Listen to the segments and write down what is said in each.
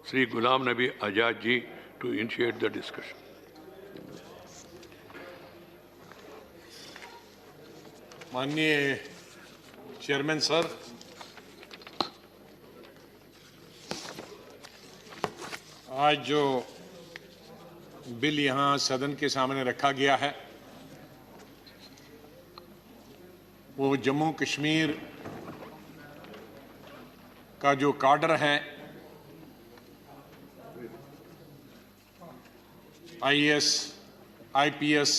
Sri Ghulam Nabi Azad ji to initiate the discussion. माननीय chairman sir, आज जो bill यहाँ सदन के सामने रखा गया है वो जम्मू कश्मीर का जो काडर है, आईएएस, आईपीएस,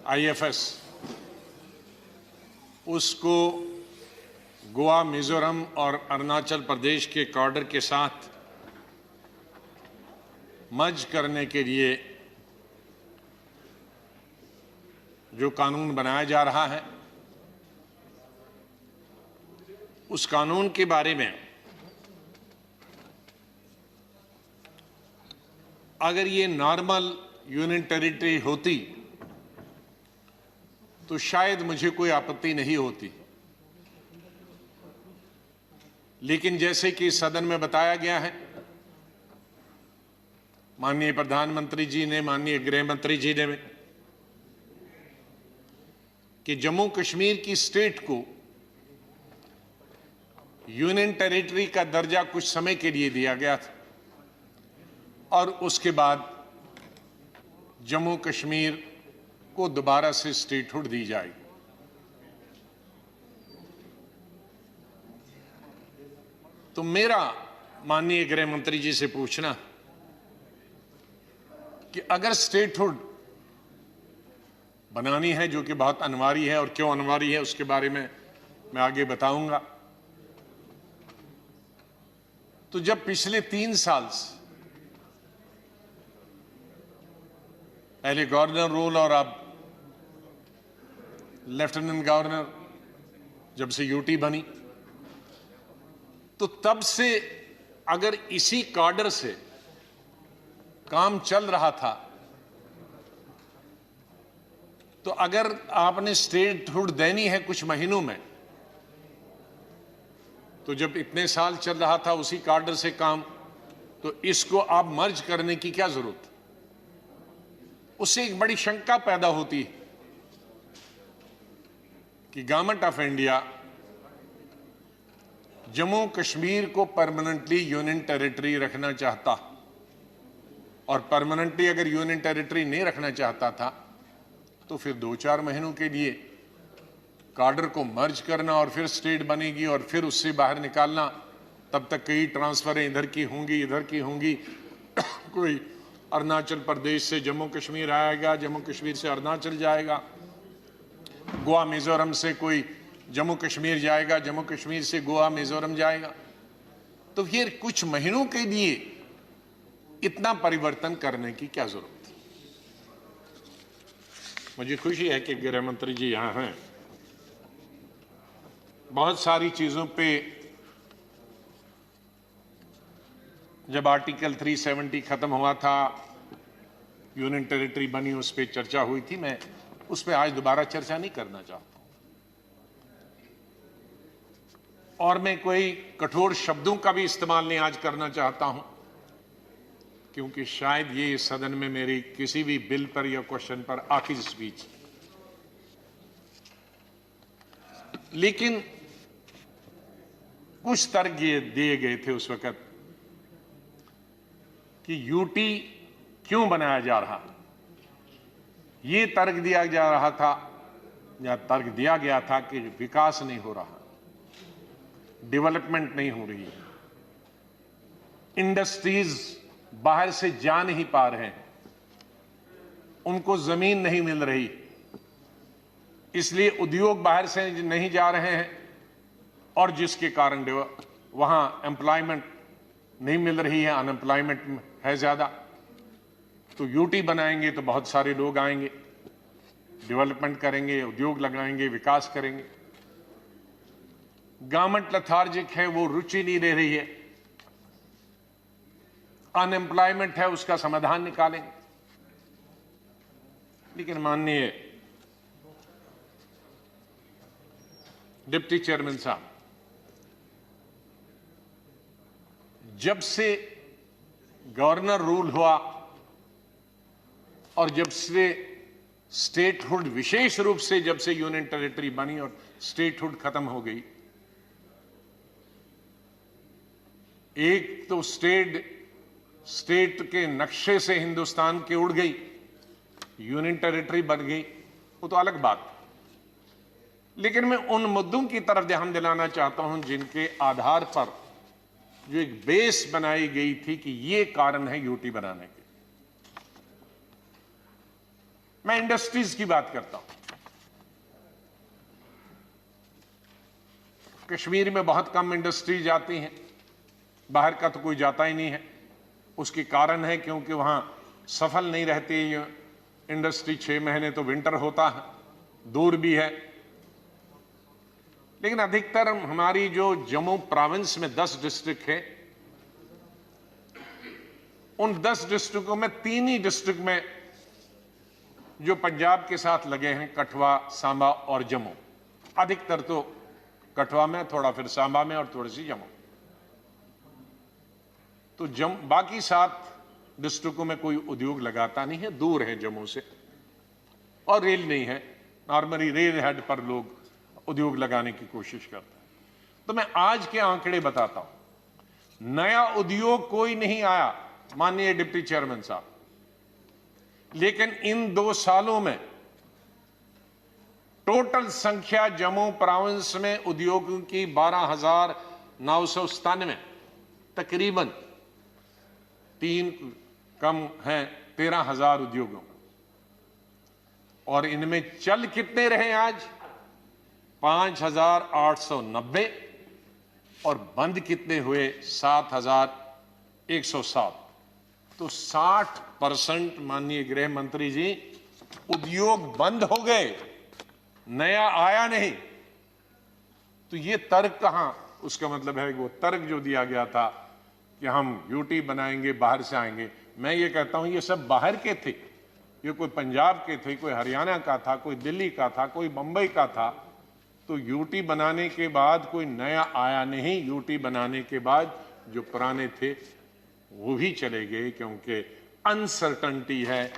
आईएफएस, उसको गोवा, मिजोरम और अरुणाचल प्रदेश के काडर के साथ मर्ज करने के लिए जो कानून बनाया जा रहा है, उस कानून के बारे में अगर ये नॉर्मल यूनियन टेरिटरी होती तो शायद मुझे कोई आपत्ति नहीं होती, लेकिन जैसे कि सदन में बताया गया है, माननीय प्रधानमंत्री जी ने, माननीय गृह मंत्री जी ने, कि जम्मू कश्मीर की स्टेट को यूनियन टेरिटरी का दर्जा कुछ समय के लिए दिया गया था और उसके बाद जम्मू कश्मीर को दोबारा से स्टेटहुड दी जाएगी। तो मेरा माननीय गृह मंत्री जी से पूछना कि अगर स्टेटहुड बनानी है, जो कि बहुत अनिवार्य है, और क्यों अनिवार्य है उसके बारे में मैं आगे बताऊंगा, तो जब पिछले 3 साल से पहले गवर्नर रूल और अब लेफ्टिनेंट गवर्नर जब से यूटी बनी, तो तब से अगर इसी काडर से काम चल रहा था, तो अगर आपने स्टेटहुड देनी है कुछ महीनों में, तो जब इतने साल चल रहा था उसी काडर से काम, तो इसको आप मर्ज करने की क्या जरूरत? उससे एक बड़ी शंका पैदा होती है कि government of India Jammu Kashmir को परमानेंटली यूनियन टेरिटरी रखना चाहता, और परमानेंटली अगर यूनियन टेरिटरी नहीं रखना चाहता था तो फिर 2-4 महीनों के लिए काडर को मर्ज करना और फिर स्टेट बनेगी और फिर उससे बाहर निकालना, तब तक कई ट्रांसफरें इधर की होंगी, इधर की होंगी, कोई अरुणाचल प्रदेश से जम्मू कश्मीर आएगा, जम्मू कश्मीर से अरुणाचल जाएगा, गोवा मिजोरम से कोई जम्मू कश्मीर जाएगा, जम्मू कश्मीर से गोवा मिजोरम जाएगा। तो फिर कुछ महीनों के लिए इतना परिवर्तन करने की क्या जरूरत? मुझे खुशी है कि गृह मंत्री जी यहां हैं। बहुत सारी चीजों पे जब आर्टिकल 370 खत्म हुआ था, यूनियन टेरिटरी बनी, उस पर चर्चा हुई थी। मैं उस पर आज दोबारा चर्चा नहीं करना चाहता और मैं कोई कठोर शब्दों का भी इस्तेमाल नहीं आज करना चाहता हूं, क्योंकि शायद ये इस सदन में मेरी किसी भी बिल पर या क्वेश्चन पर आखिरी स्पीच। लेकिन कुछ तर्क ये दिए गए थे उस वक्त कि यूटी क्यों बनाया जा रहा, ये तर्क दिया जा रहा था या तर्क दिया गया था कि विकास नहीं हो रहा, डेवलपमेंट नहीं हो रही है, इंडस्ट्रीज बाहर से जा नहीं पा रहे हैं, उनको जमीन नहीं मिल रही, इसलिए उद्योग बाहर से नहीं जा रहे हैं और जिसके कारण वहां एम्प्लॉयमेंट नहीं मिल रही है, अनएम्प्लॉयमेंट है ज्यादा। तो यूटी बनाएंगे तो बहुत सारे लोग आएंगे, डेवलपमेंट करेंगे, उद्योग लगाएंगे, विकास करेंगे। गवर्नमेंट लथार्जिक है, वो रुचि नहीं ले रही है, अनएम्प्लॉयमेंट है, उसका समाधान निकालेंगे। लेकिन माननीय डिप्टी चेयरमैन साहब, जब से गवर्नर रूल हुआ और जब से स्टेटहुड, विशेष रूप से जब से यूनियन टेरिटरी बनी और स्टेटहुड खत्म हो गई, एक तो स्टेट के नक्शे से हिंदुस्तान के उड़ गई, यूनियन टेरिटरी बन गई, वो तो अलग बात। लेकिन मैं उन मुद्दों की तरफ ध्यान दिलाना चाहता हूं जिनके आधार पर जो एक बेस बनाई गई थी कि ये कारण है यूटी बनाने के। मैं इंडस्ट्रीज की बात करता हूं। कश्मीर में बहुत कम इंडस्ट्रीज आती हैं, बाहर का तो कोई जाता ही नहीं है। उसके कारण है क्योंकि वहां सफल नहीं रहती इंडस्ट्री, 6 महीने तो विंटर होता है, दूर भी है। लेकिन अधिकतर हमारी जो जम्मू प्रोविंस में 10 डिस्ट्रिक्ट है, उन 10 डिस्ट्रिक्टों में 3 ही डिस्ट्रिक्ट में जो पंजाब के साथ लगे हैं, कठुआ, सांबा और जम्मू। अधिकतर तो कठुआ में, थोड़ा फिर सांबा में और थोड़ी सी जम्मू। तो बाकी 7 डिस्ट्रिक्टों में कोई उद्योग लगाता नहीं है, दूर है जम्मू से, और रेल नहीं है। नॉर्मली रेल हेड पर लोग उद्योग लगाने की कोशिश करते हैं। तो मैं आज के आंकड़े बताता हूं। नया उद्योग कोई नहीं आया, माननीय डिप्टी चेयरमैन साहब, लेकिन इन 2 सालों में टोटल संख्या जम्मू प्रोविंस में उद्योगों की 12,997, तकरीबन 3 कम हैं 13,000 उद्योगों। और इनमें चल कितने रहे आज? 5,890, और बंद कितने हुए? 7,107। तो 60% माननीय गृह मंत्री जी उद्योग बंद हो गए, नया आया नहीं। तो ये तर्क कहां? उसका मतलब है कि वो तर्क जो दिया गया था कि हम यूटी बनाएंगे, बाहर से आएंगे, मैं ये कहता हूं ये सब बाहर के थे। ये कोई पंजाब के थे, कोई हरियाणा का था, कोई दिल्ली का था, कोई बंबई का था। तो यूटी बनाने के बाद कोई नया आया नहीं। यूटी बनाने के बाद जो पुराने थे वो भी चले गए, क्योंकि अनसर्टनिटी है,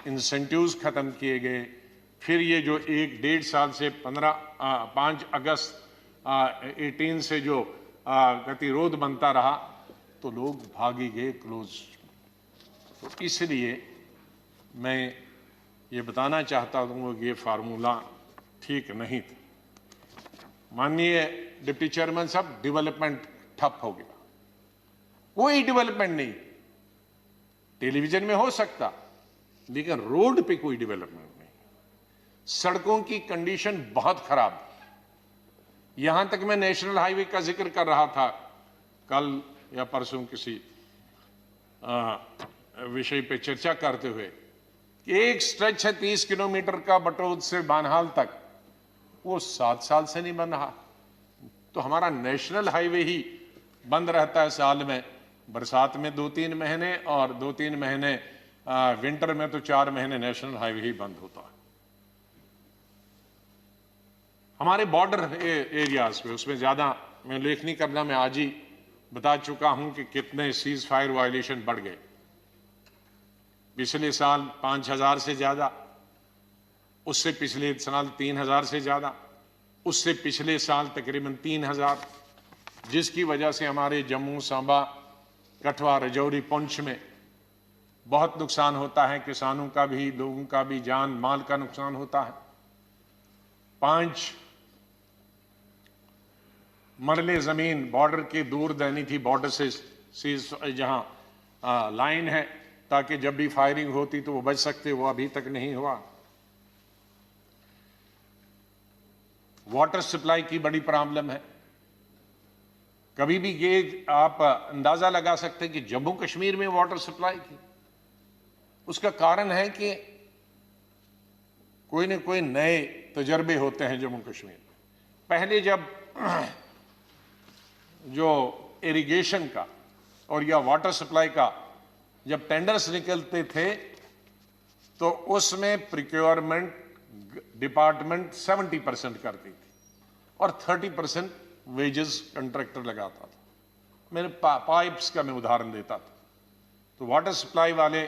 इंसेंटिव्स खत्म किए गए। फिर ये जो 1-1.5 साल से 5 अगस्त 18 से जो गतिरोध बनता रहा, तो लोग भागी गए क्लोज। तो इसलिए मैं ये बताना चाहता हूं कि ये फार्मूला ठीक नहीं था। माननीय डिप्टी चेयरमैन साहब, डेवलपमेंट ठप हो गया, कोई डेवलपमेंट नहीं। टेलीविजन में हो सकता, लेकिन रोड पे कोई डेवलपमेंट नहीं। सड़कों की कंडीशन बहुत खराब। यहां तक मैं नेशनल हाईवे का जिक्र कर रहा था कल या परसों किसी विषय पे चर्चा करते हुए कि एक स्ट्रेच है 30 किलोमीटर का बटोद से बानहाल तक, वो 7 साल से नहीं बन रहा। तो हमारा नेशनल हाईवे ही बंद रहता है साल में, बरसात में 2-3 महीने और 2-3 महीने विंटर में, तो 4 महीने नेशनल हाईवे ही बंद होता है। हमारे बॉर्डर एरियाज पे, उसमें ज्यादा मैं उल्लेख नहीं करना, मैं आज ही बता चुका हूं कि कितने सीज फायर वायलेशन बढ़ गए। पिछले साल 5,000 से ज्यादा, उससे पिछले साल 3,000 से ज्यादा, उससे पिछले साल तकरीबन 3,000, जिसकी वजह से हमारे जम्मू, सांबा, कठुआ, राजौरी, पुंछ में बहुत नुकसान होता है। किसानों का भी, लोगों का भी, जान माल का नुकसान होता है। 5 मरले जमीन बॉर्डर के दूर देनी थी, बॉर्डर से जहां लाइन है, ताकि जब भी फायरिंग होती तो वो बच सकते, वो अभी तक नहीं हुआ। वाटर सप्लाई की बड़ी प्रॉब्लम है। कभी भी ये आप अंदाजा लगा सकते हैं कि जम्मू कश्मीर में वाटर सप्लाई की, उसका कारण है कि कोई न कोई नए तजर्बे होते हैं जम्मू कश्मीर में। पहले जब जो इरिगेशन का और या वाटर सप्लाई का जब टेंडर्स निकलते थे, तो उसमें प्रिक्योरमेंट डिपार्टमेंट 70% करती थी और 30% वेजेस कंट्रैक्टर लगाता था। मैंने पाइप्स का मैं उदाहरण देता था, तो वाटर सप्लाई वाले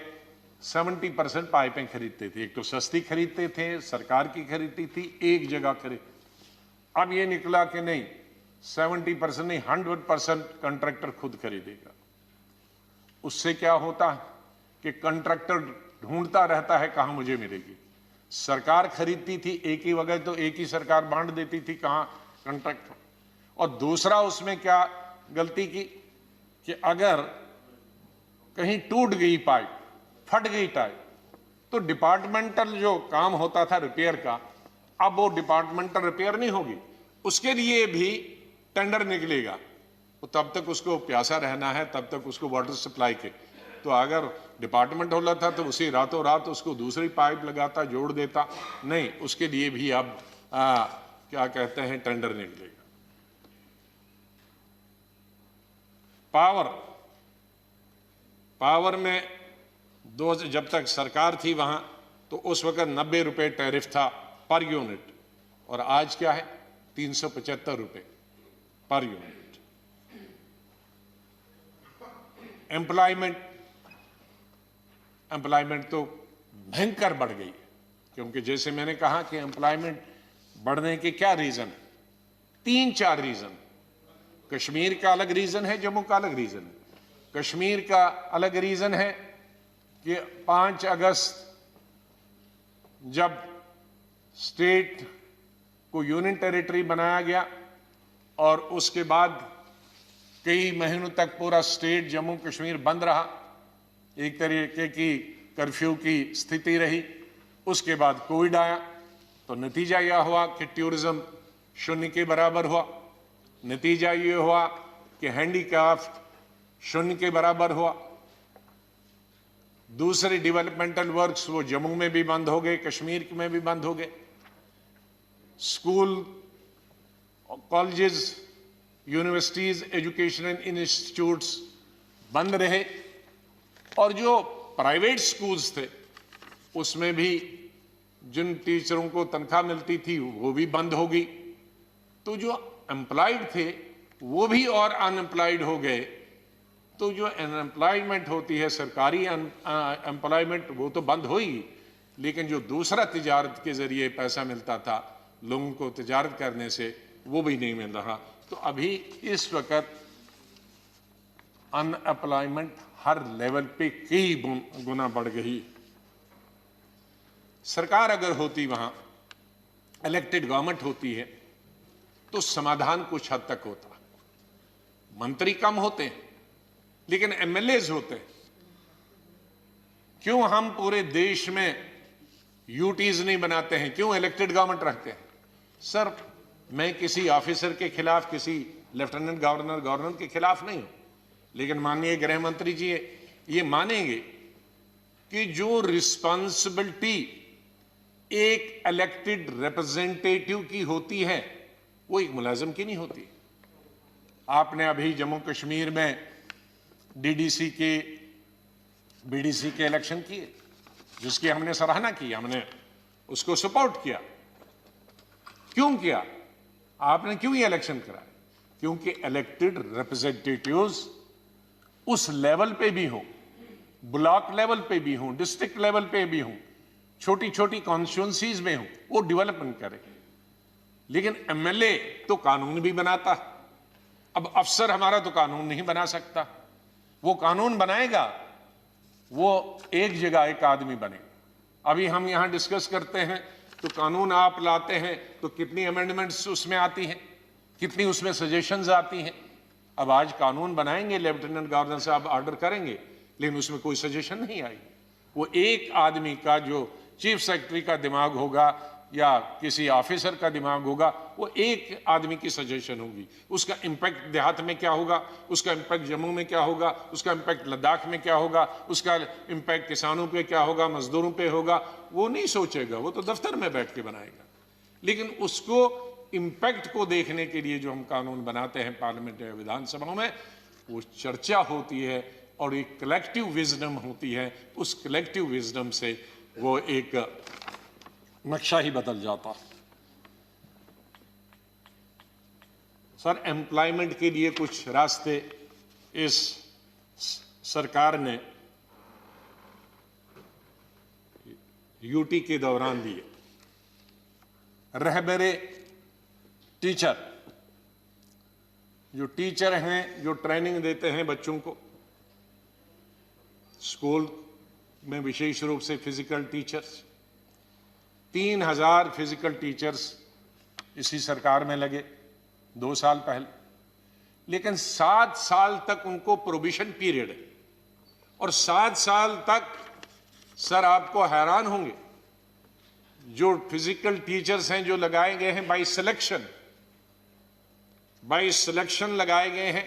70% पाइपें खरीदते थे। एक तो सस्ती खरीदते थे, सरकार की खरीदती थी, एक जगह खरीद। अब ये निकला कि नहीं, 70% नहीं, 100% कंट्रैक्टर खुद खरीदेगा। उससे क्या होता है कि कंट्रैक्टर ढूंढता रहता है कहां मुझे मिलेगी। सरकार खरीदती थी एक ही वगैरह, तो एक ही सरकार बांट देती थी कहां कंट्रैक्टर। और दूसरा उसमें क्या गलती की कि अगर कहीं टूट गई पाइप, फट गई पाइप, तो डिपार्टमेंटल जो काम होता था रिपेयर का, अब वो डिपार्टमेंटल रिपेयर नहीं होगी, उसके लिए भी टेंडर निकलेगा। तो तब तक उसको प्यासा रहना है, तब तक उसको वाटर सप्लाई के। तो अगर डिपार्टमेंट होला था तो उसी रातों रात उसको दूसरी पाइप लगाता, जोड़ देता। नहीं, उसके लिए भी अब क्या कहते हैं, टेंडर निकलेगा। पावर में जब तक सरकार थी वहां, तो उस वक्त 90 रुपए टैरिफ था पर यूनिट, और आज क्या है 375 रुपए पर यूनिट। एम्प्लॉयमेंट तो भयंकर बढ़ गई है, क्योंकि जैसे मैंने कहा कि एम्प्लॉयमेंट बढ़ने के क्या रीजन है, 3-4 रीजन। कश्मीर का अलग रीजन है, जम्मू का अलग रीजन है। कश्मीर का अलग रीजन है कि 5 अगस्त जब स्टेट को यूनियन टेरिटरी बनाया गया और उसके बाद कई महीनों तक पूरा स्टेट जम्मू कश्मीर बंद रहा, एक तरीके की कर्फ्यू की स्थिति रही। उसके बाद कोविड आया, तो नतीजा यह हुआ कि टूरिज्म शून्य के बराबर हुआ। नतीजा ये हुआ कि हैंडीक्राफ्ट शून्य के बराबर हुआ। दूसरे डेवलपमेंटल वर्क्स वो जम्मू में भी बंद हो गए, कश्मीर में भी बंद हो गए। School, colleges, universities, educational institutes बंद रहे, और जो प्राइवेट स्कूल्स थे उसमें भी जिन टीचरों को तनख्वाह मिलती थी वो भी बंद हो गई। तो जो एम्प्लॉयड थे वो भी और अनएम्प्लॉयड हो गए। तो जो अनएम्प्लॉयमेंट होती है, सरकारी एम्प्लॉयमेंट, वो तो बंद हुई, लेकिन जो दूसरा तिजारत के जरिए पैसा मिलता था लोगों को तिजारत करने से, वो भी नहीं मिल रहा। तो अभी इस वक्त अनएम्प्लॉयमेंट हर लेवल पे कई गुना बढ़ गई। सरकार अगर होती, वहां इलेक्टेड गवर्नमेंट होती है, तो समाधान कुछ हद तक होता। मंत्री कम होते हैं लेकिन एमएलएज होते हैं। क्यों हम पूरे देश में यूटीज नहीं बनाते हैं, क्यों इलेक्टेड गवर्नमेंट रखते हैं? सर, मैं किसी ऑफिसर के खिलाफ, किसी लेफ्टिनेंट गवर्नर, गवर्नर के खिलाफ नहीं हूं, लेकिन माननीय गृह मंत्री जी ये मानेंगे कि जो रिस्पॉन्सिबिलिटी एक इलेक्टेड रिप्रेजेंटेटिव की होती है वो एक मुलाजिम की नहीं होती। आपने अभी जम्मू कश्मीर में डीडीसी के, बीडीसी के इलेक्शन किए, जिसकी हमने सराहना की, हमने उसको सपोर्ट किया। क्यों किया? आपने क्यों ये इलेक्शन कराया? क्योंकि इलेक्टेड रिप्रेजेंटेटिव्स उस लेवल पे भी हों, ब्लॉक लेवल पे भी हों, डिस्ट्रिक्ट लेवल पे भी हों, छोटी छोटी कॉन्स्टिट्यूंसीज में हों, वो डेवलपमेंट करें। लेकिन एमएलए तो कानून भी बनाता। अब अफसर हमारा तो कानून नहीं बना सकता। वो कानून बनाएगा, वो एक जगह एक आदमी बनेगा। अभी हम यहां डिस्कस करते हैं तो कानून आप लाते हैं तो कितनी अमेंडमेंट्स उसमें आती हैं, कितनी उसमें सजेशंस आती हैं। अब आज कानून बनाएंगे, लेफ्टिनेंट गवर्नर साहब ऑर्डर करेंगे, लेकिन उसमें कोई सजेशन नहीं आई। वो एक आदमी का, जो चीफ सेक्रेटरी का दिमाग होगा या किसी ऑफिसर का दिमाग होगा, वो एक आदमी की सजेशन होगी। उसका इंपैक्ट देहात में क्या होगा, उसका इंपैक्ट जम्मू में क्या होगा, उसका इंपैक्ट लद्दाख में क्या होगा, उसका इंपैक्ट किसानों पे क्या होगा, मजदूरों पे होगा, वो नहीं सोचेगा। वो तो दफ्तर में बैठ के बनाएगा। लेकिन उसको इंपैक्ट को देखने के लिए जो हम कानून बनाते हैं पार्लियामेंट या विधानसभा में, वो चर्चा होती है और एक कलेक्टिव विजडम होती है। उस कलेक्टिव विजडम से वो एक नक्शा ही बदल जाता। सर, एम्प्लॉयमेंट के लिए कुछ रास्ते इस सरकार ने यूटी के दौरान दिए। रहबरे टीचर, जो टीचर हैं, जो ट्रेनिंग देते हैं बच्चों को स्कूल में, विशेष रूप से फिजिकल टीचर्स, 3000 फिजिकल टीचर्स इसी सरकार में लगे 2 साल पहले। लेकिन 7 साल तक उनको प्रोबिशन पीरियड है, और 7 साल तक सर आपको हैरान होंगे, जो फिजिकल टीचर्स हैं जो लगाए गए हैं बाय सिलेक्शन लगाए गए हैं,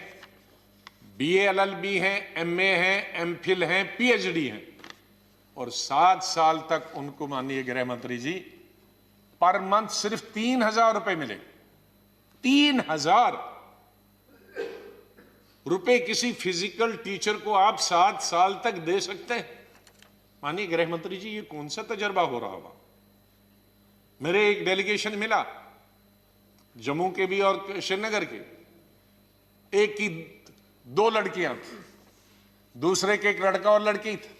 बीए एलएलबी हैं, एमए हैं, एमफिल हैं, पीएचडी हैं, और 7 साल तक उनको माननीय गृह मंत्री जी पर मंथ सिर्फ 3000 रुपए मिले। 3000 रुपए किसी फिजिकल टीचर को आप 7 साल तक दे सकते हैं? माननीय गृह मंत्री जी, ये कौन सा तजर्बा हो रहा होगा? मेरे एक डेलीगेशन मिला जम्मू के भी और श्रीनगर के। एक की 2 लड़कियां थी, दूसरे के एक लड़का और लड़की थी,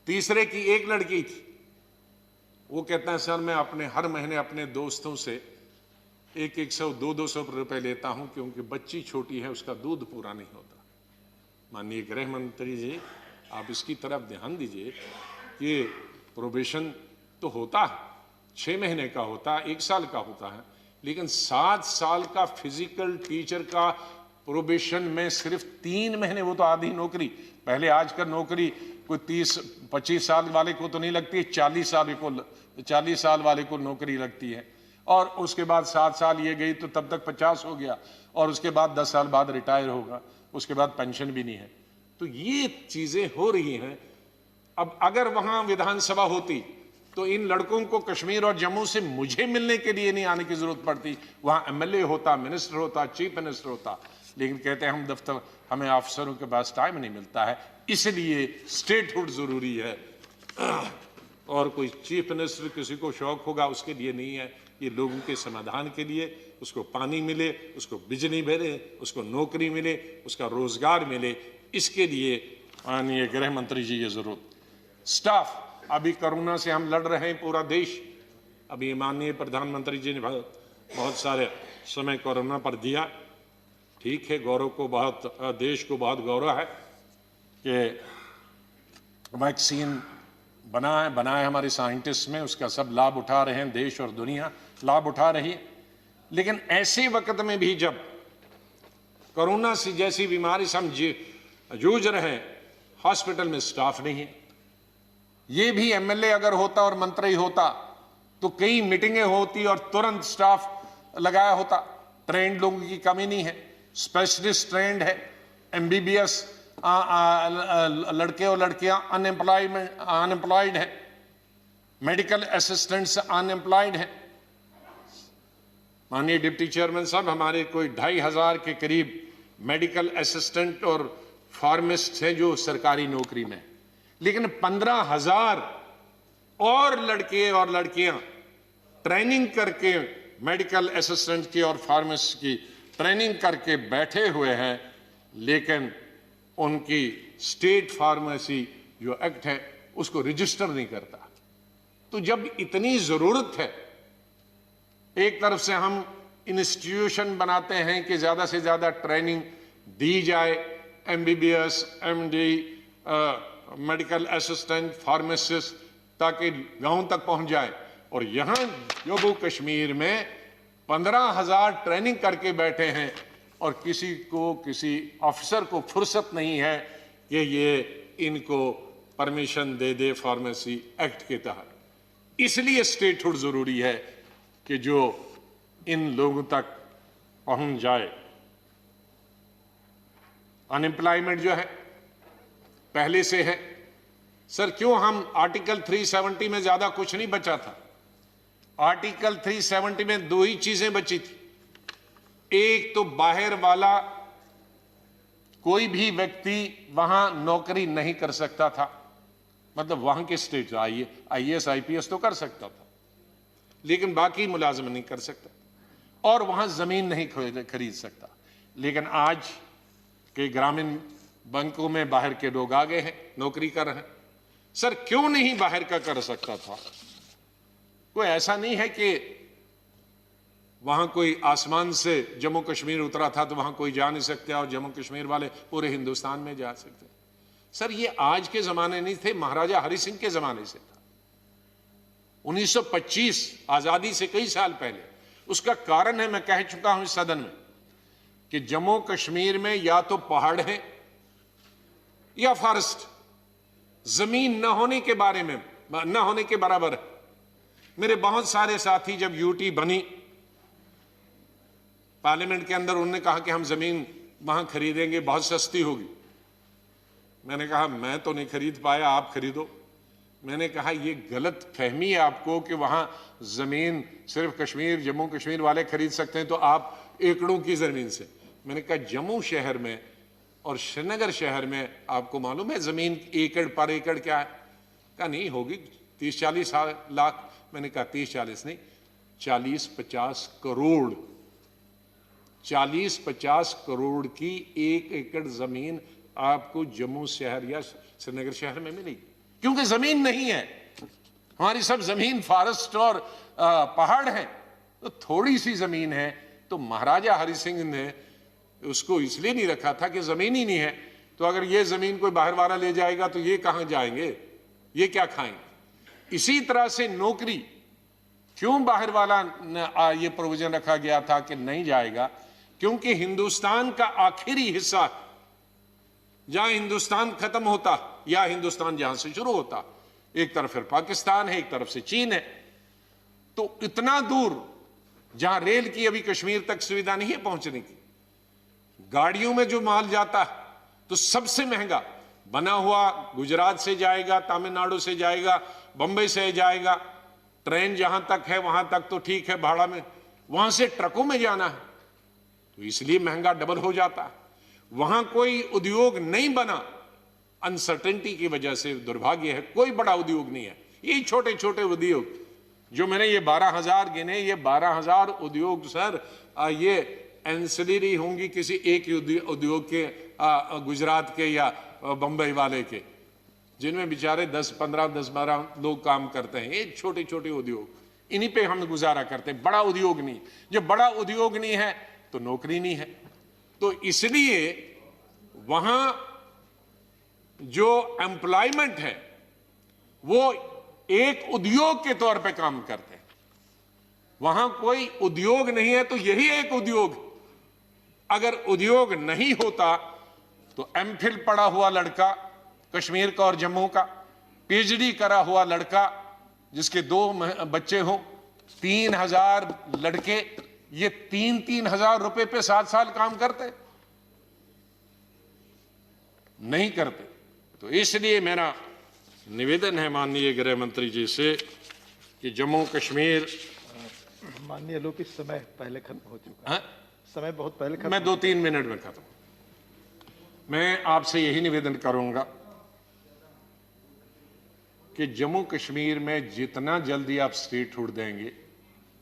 तीसरे की एक लड़की थी। वो कहता है सर मैं अपने हर महीने अपने दोस्तों से 100 200 रुपए लेता हूं, क्योंकि बच्ची छोटी है, उसका दूध पूरा नहीं होता। माननीय गृह मंत्री जी, आप इसकी तरफ ध्यान दीजिए कि प्रोबेशन तो होता है, 6 महीने का होता है, 1 साल का होता है, लेकिन 7 साल का फिजिकल टीचर का प्रोबेशन में सिर्फ 3 महीने, वो तो आधी नौकरी। पहले आजकल नौकरी कोई 30-25 साल वाले को तो नहीं लगती, 40 साल वाले को नौकरी लगती है, और उसके बाद 7 साल ये गई तो तब तक 50 हो गया, और उसके बाद 10 साल बाद रिटायर होगा, उसके बाद पेंशन भी नहीं है। तो ये चीजें हो रही हैं। अब अगर वहां विधानसभा होती तो इन लड़कों को कश्मीर और जम्मू से मुझे मिलने के लिए नहीं आने की जरूरत पड़ती, वहां एमएलए होता, मिनिस्टर होता, चीफ मिनिस्टर होता। लेकिन कहते हैं हम दफ्तर, हमें अफसरों के पास टाइम नहीं मिलता है, इसलिए स्टेटहुड जरूरी है। और कोई चीफ मिनिस्टर किसी को शौक होगा, उसके लिए नहीं है, ये लोगों के समाधान के लिए, उसको पानी मिले, उसको बिजली मिले, उसको नौकरी मिले, उसका रोजगार मिले, इसके लिए माननीय गृह मंत्री जी ये जरूरत। स्टाफ, अभी कोरोना से हम लड़ रहे हैं पूरा देश। अभी माननीय प्रधानमंत्री जी ने बहुत सारे समय कोरोना पर दिया, ठीक है, गौरव को बहुत, देश को बहुत गौरव है कि वैक्सीन बना है हमारे साइंटिस्ट में, उसका सब लाभ उठा रहे हैं, देश और दुनिया लाभ उठा रही है। लेकिन ऐसे वक्त में भी जब कोरोना से जैसी बीमारी से हम जूझ रहे हैं, हॉस्पिटल में स्टाफ नहीं है। ये भी एमएलए अगर होता और मंत्री होता तो कई मीटिंगें होती और तुरंत स्टाफ लगाया होता। ट्रेंड लोगों की कमी नहीं है, स्पेशलिस्ट ट्रेंड है, एमबीबीएस लड़के और लड़कियां अनएम्प्लॉयड है, मेडिकल असिस्टेंट्स अनएम्प्लॉयड है। माननीय डिप्टी चेयरमैन साहब, हमारे कोई 2500 के करीब मेडिकल असिस्टेंट और फार्मासिस्ट हैं जो सरकारी नौकरी में, लेकिन 15,000 और लड़के और लड़कियां ट्रेनिंग करके, मेडिकल असिस्टेंट की और फार्मासिस्ट की ट्रेनिंग करके बैठे हुए हैं, लेकिन उनकी स्टेट फार्मेसी जो एक्ट है उसको रजिस्टर नहीं करता। तो जब इतनी जरूरत है, एक तरफ से हम इंस्टीट्यूशन बनाते हैं कि ज्यादा से ज्यादा ट्रेनिंग दी जाए, MBBS, MD, medical assistant, pharmacist, ताकि गांव तक पहुंच जाए, और यहां जम्मू कश्मीर में 15,000 ट्रेनिंग करके बैठे हैं और किसी ऑफिसर को फुर्सत नहीं है कि ये इनको परमिशन दे फार्मेसी एक्ट के तहत। इसलिए स्टेटहुड जरूरी है कि जो इन लोगों तक पहुंच जाए। अनएम्प्लॉयमेंट जो है पहले से है सर, क्यों हम आर्टिकल 370 में ज्यादा कुछ नहीं बचा था। आर्टिकल 370 में 2 ही चीजें बची थी। एक तो बाहर वाला कोई भी व्यक्ति वहां नौकरी नहीं कर सकता था, मतलब वहां के स्टेट आईएएस आईपीएस तो कर सकता था, लेकिन बाकी मुलाजिम नहीं कर सकता, और वहां जमीन नहीं खरीद सकता। लेकिन आज कि ग्रामीण बैंकों में बाहर के लोग आ गए हैं, नौकरी कर रहे हैं। सर क्यों नहीं बाहर का कर सकता था? कोई ऐसा नहीं है कि वहां कोई आसमान से जम्मू कश्मीर उतरा था तो वहां कोई जा नहीं सकता और जम्मू कश्मीर वाले पूरे हिंदुस्तान में जा सकते। सर ये आज के जमाने नहीं थे, महाराजा हरि सिंह के जमाने से था। 1925 आजादी से कई साल पहले। उसका कारण है, मैं कह चुका हूं इस सदन में, कि जम्मू कश्मीर में या तो पहाड़ है या फॉरेस्ट, जमीन न होने के बारे में न होने के बराबर है। मेरे बहुत सारे साथी जब यूटी बनी पार्लियामेंट के अंदर, उन्होंने कहा कि हम जमीन वहां खरीदेंगे, बहुत सस्ती होगी। मैंने कहा मैं तो नहीं खरीद पाया, आप खरीदो। मैंने कहा ये गलत फहमी है आपको कि वहां जमीन सिर्फ कश्मीर जम्मू कश्मीर वाले खरीद सकते हैं, तो आप एकड़ों की जमीन से। मैंने कहा जम्मू शहर में और श्रीनगर शहर में आपको मालूम है जमीन एकड़ पर एकड़ क्या है? कहा नहीं होगी 30-40 लाख। मैंने कहा 30-40 नहीं, 40-50 करोड़, 40-50 करोड़ की 1 एकड़ जमीन आपको जम्मू शहर या श्रीनगर शहर में मिलेगी, क्योंकि जमीन नहीं है। हमारी सब जमीन फॉरेस्ट और पहाड़ है, तो थोड़ी सी जमीन है। तो महाराजा हरि सिंह ने उसको इसलिए नहीं रखा था कि जमीन ही नहीं है, तो अगर ये जमीन कोई बाहर वाला ले जाएगा तो ये कहां जाएंगे, ये क्या खाएंगे। इसी तरह से नौकरी क्यों बाहर वाला ये प्रोविजन रखा गया था कि नहीं जाएगा, क्योंकि हिंदुस्तान का आखिरी हिस्सा जहां हिंदुस्तान खत्म होता या हिंदुस्तान जहां से शुरू होता, एक तरफ फिर पाकिस्तान है, एक तरफ से चीन है। तो इतना दूर जहां रेल की अभी कश्मीर तक सुविधा नहीं है पहुंचने की, गाड़ियों में जो माल जाता है तो सबसे महंगा बना हुआ गुजरात से जाएगा, तमिलनाडु से जाएगा, बंबई से जाएगा। ट्रेन जहां तक है वहां तक तो ठीक है भाड़ा में, वहां से ट्रकों में जाना है तो इसलिए महंगा डबल हो जाता है। वहां कोई उद्योग नहीं बना, अनसर्टेनिटी की वजह से। दुर्भाग्य है कोई बड़ा उद्योग नहीं है। ये छोटे छोटे उद्योग जो मैंने ये 12,000 गिने, ये 12,000 उद्योग सर ये एंसिलरी होंगी किसी एक उद्योग के, गुजरात के या बंबई वाले के, जिनमें बेचारे 10-15 लोग काम करते हैं। ये छोटे छोटे उद्योग, इन्हीं पे हम गुजारा करते हैं। बड़ा उद्योग नहीं। जब बड़ा उद्योग नहीं है तो नौकरी नहीं है। तो इसलिए वहां जो एम्प्लॉयमेंट है वो एक उद्योग के तौर पे काम करते हैं। वहां कोई उद्योग नहीं है तो यही एक उद्योग। अगर उद्योग नहीं होता तो एमफिल पढ़ा हुआ लड़का कश्मीर का और जम्मू का, पीएचडी करा हुआ लड़का जिसके 2 बच्चे हों, 3,000 लड़के, ये 3-3 हजार रुपए पे 7 साल काम करते नहीं करते। तो इसलिए मेरा निवेदन है माननीय गृह मंत्री जी से कि जम्मू कश्मीर। माननीय लोग इस समय पहले खत्म हो चुका है। समय बहुत पहले खत्म। मैं 2-3 मिनट में खत्म। मैं आपसे यही निवेदन करूंगा कि जम्मू कश्मीर में जितना जल्दी आप स्टेटहुड देंगे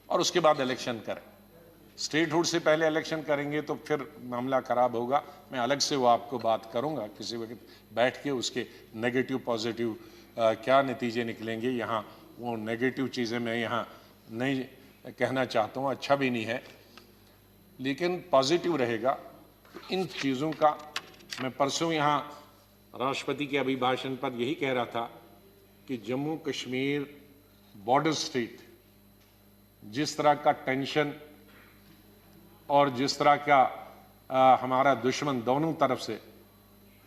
और उसके बाद इलेक्शन करें। स्टेटहुड से पहले इलेक्शन करेंगे तो फिर मामला खराब होगा। मैं अलग से वो आपको बात करूंगा किसी वक्त बैठ के, उसके नेगेटिव पॉजिटिव क्या नतीजे निकलेंगे। यहाँ वो नेगेटिव चीज़ें मैं यहाँ नहीं कहना चाहता हूँ, अच्छा भी नहीं है, लेकिन पॉजिटिव रहेगा। तो इन चीज़ों का मैं परसों यहाँ राष्ट्रपति के अभिभाषण पर यही कह रहा था कि जम्मू कश्मीर बॉर्डर स्टेट, जिस तरह का टेंशन और जिस तरह का हमारा दुश्मन दोनों तरफ से,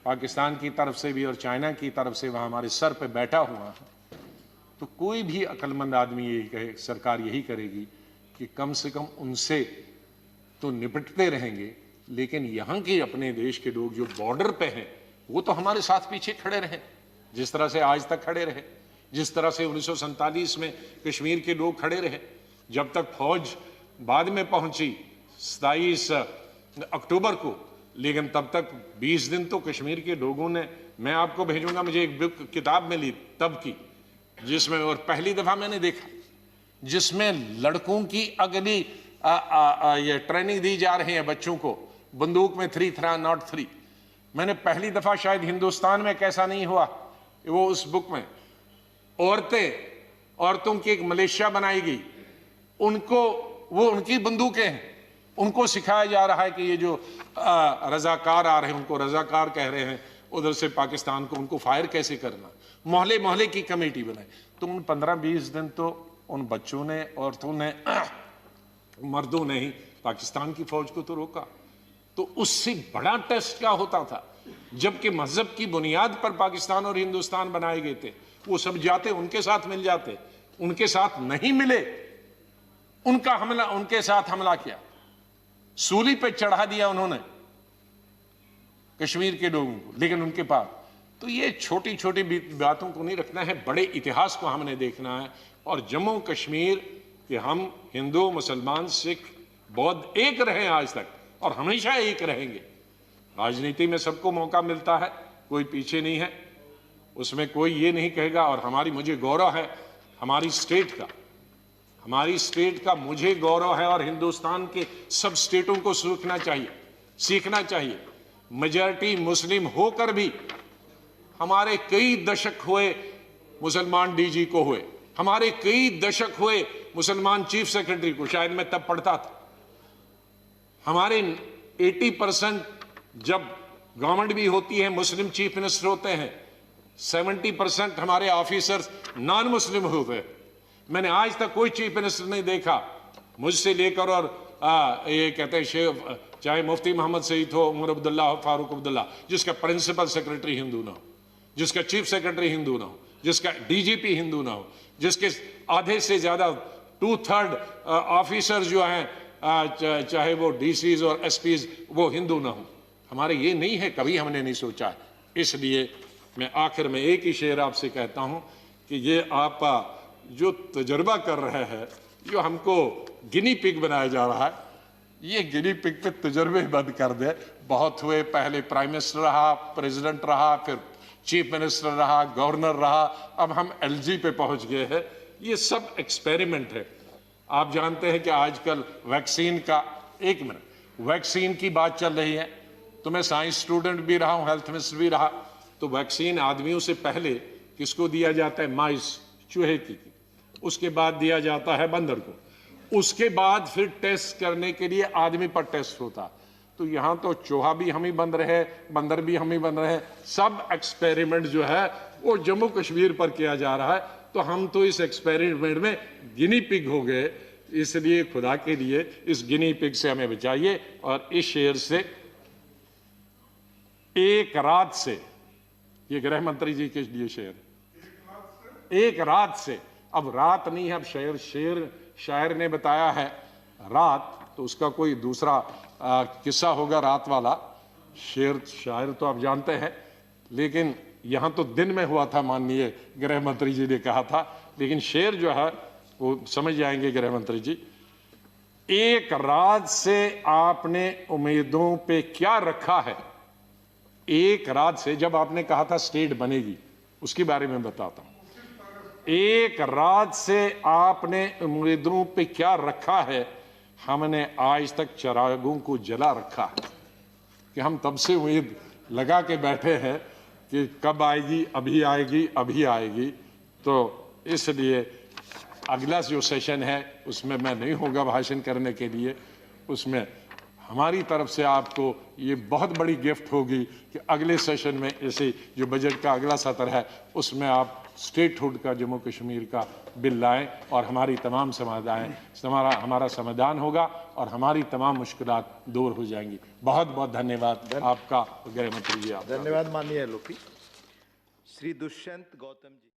पाकिस्तान की तरफ से भी और चाइना की तरफ से वहाँ हमारे सर पे बैठा हुआ है, तो कोई भी अक्लमंद आदमी यही कहे, सरकार यही करेगी कि कम से कम उनसे तो निपटते रहेंगे, लेकिन यहाँ के अपने देश के लोग जो बॉर्डर पे हैं वो तो हमारे साथ पीछे खड़े रहे, जिस तरह से आज तक खड़े रहे, जिस तरह से 1947 में कश्मीर के लोग खड़े रहे। जब तक फौज बाद में पहुंची 27 अक्टूबर को, लेकिन तब तक 20 दिन तो कश्मीर के लोगों ने, मैं आपको भेजूंगा, मुझे एक बुक किताब मिली तब की, जिसमें और पहली दफा मैंने देखा जिसमें लड़कों की अगली ये ट्रेनिंग दी जा रही है बच्चों को, बंदूक में 3 था नॉट 3, मैंने पहली दफा शायद हिंदुस्तान में कैसा नहीं हुआ, वो उस बुक में औरतों की एक मलेशिया बनाई गई, उनको वो उनकी बंदूकें हैं, उनको सिखाया जा रहा है कि ये जो रजाकार आ रहे हैं उनको रजाकार कह रहे हैं उधर से पाकिस्तान को, उनको फायर कैसे करना। मोहल्ले मोहल्ले की कमेटी बनाई। तो उन 15-20 दिन तो उन बच्चों ने, औरतों ने, मर्दों ने ही पाकिस्तान की फौज को तो रोका। तो उससे बड़ा टेस्ट क्या होता था, जबकि मजहब की बुनियाद पर पाकिस्तान और हिंदुस्तान बनाए गए थे। वो सब जाते, उनके साथ मिल जाते, उनके साथ नहीं मिले, उनके साथ हमला किया, सूली पे चढ़ा दिया उन्होंने कश्मीर के लोगों को, लेकिन उनके पास। तो ये छोटी छोटी बातों को नहीं रखना है, बड़े इतिहास को हमने देखना है। और जम्मू कश्मीर के हम हिंदू, मुसलमान, सिख, बौद्ध एक रहे आज तक और हमेशा एक रहेंगे। राजनीति में सबको मौका मिलता है, कोई पीछे नहीं है, उसमें कोई ये नहीं कहेगा। और मुझे गौरव है हमारी स्टेट का मुझे गौरव है, और हिंदुस्तान के सब स्टेटों को सीखना चाहिए। मेजॉरिटी मुस्लिम होकर भी हमारे कई दशक हुए मुसलमान डीजी को हुए, हमारे कई दशक हुए मुसलमान चीफ सेक्रेटरी को, शायद मैं तब पढ़ता था। हमारे 80% जब गवर्नमेंट भी होती है मुस्लिम चीफ मिनिस्टर होते हैं, 70% हमारे ऑफिसर्स नॉन मुस्लिम होते हैं। मैंने आज तक कोई चीफ मिनिस्टर नहीं देखा मुझसे लेकर और ये कहते हैं चाहे मुफ्ती मोहम्मद सईद हो, उमर अब्दुल्ला हो, फारूक अब्दुल्ला, जिसका प्रिंसिपल सेक्रेटरी हिंदू ना हो, जिसका चीफ सेक्रेटरी हिंदू ना हो, जिसका डीजीपी हिंदू ना हो, जिसके आधे से ज्यादा 2/3 ऑफिसर जो हैं, चाहे वो डीसीज और एसपीज, वो हिंदू ना हो। हमारे ये नहीं है, कभी हमने नहीं सोचा है। इसलिए मैं आखिर में एक ही शेर आपसे कहता हूं कि ये आप जो तजर्बा कर रहे हैं, जो हमको गिनी पिग बनाया जा रहा है, ये गिनी पिग पे तजर्बे बंद कर दे। बहुत हुए, पहले प्राइम मिनिस्टर रहा, प्रेसिडेंट रहा, फिर चीफ मिनिस्टर रहा, गवर्नर रहा, अब हम एलजी पे पहुंच गए हैं। ये सब एक्सपेरिमेंट है। आप जानते हैं कि आजकल वैक्सीन का, एक मिनट, वैक्सीन की बात चल रही है, तो मैं साइंस स्टूडेंट भी रहा हूं, हेल्थ मिनिस्टर भी रहा। तो वैक्सीन आदमियों से पहले किसको दिया जाता है? माइस, चूहे की। उसके बाद दिया जाता है बंदर को, उसके बाद फिर टेस्ट करने के लिए आदमी पर टेस्ट होता। तो यहां तो चूहा भी हम ही बन रहे, बंदर भी हम ही बन रहे, सब एक्सपेरिमेंट जो है वो जम्मू कश्मीर पर किया जा रहा है। तो हम तो इस एक्सपेरिमेंट में गिनी पिग हो गए। इसलिए खुदा के लिए इस गिनी पिग से हमें बचाइए। और इस शेर से, एक रात से, ये गृह मंत्री जी के लिए शेर, एक रात से, अब रात नहीं है, अब शायर ने बताया है रात, तो उसका कोई दूसरा किस्सा होगा रात वाला। शायर तो आप जानते हैं, लेकिन यहां तो दिन में हुआ था, माननीय गृह मंत्री जी ने कहा था, लेकिन शेर जो है वो समझ जाएंगे गृह मंत्री जी। एक रात से आपने उम्मीदों पे क्या रखा है? एक रात से, जब आपने कहा था स्टेट बनेगी, उसके बारे में बताता हूं। एक रात से आपने उम्मीदों पे क्या रखा है? हमने आज तक चिरागों को जला रखा है। कि हम तब से उम्मीद लगा के बैठे हैं कि कब आएगी, अभी आएगी, अभी आएगी। तो इसलिए अगला जो सेशन है उसमें मैं नहीं होगा भाषण करने के लिए। उसमें हमारी तरफ से आपको ये बहुत बड़ी गिफ्ट होगी कि अगले सेशन में ऐसे जो बजट का अगला सत्र है उसमें आप स्टेटहुड का, जम्मू कश्मीर का बिल लाएं और हमारी तमाम हमारा समाधान होगा और हमारी तमाम मुश्किलात दूर हो जाएंगी। बहुत बहुत धन्यवाद आपका गृह मंत्री जी। धन्यवाद माननीय एलओपी श्री दुष्यंत गौतम जी।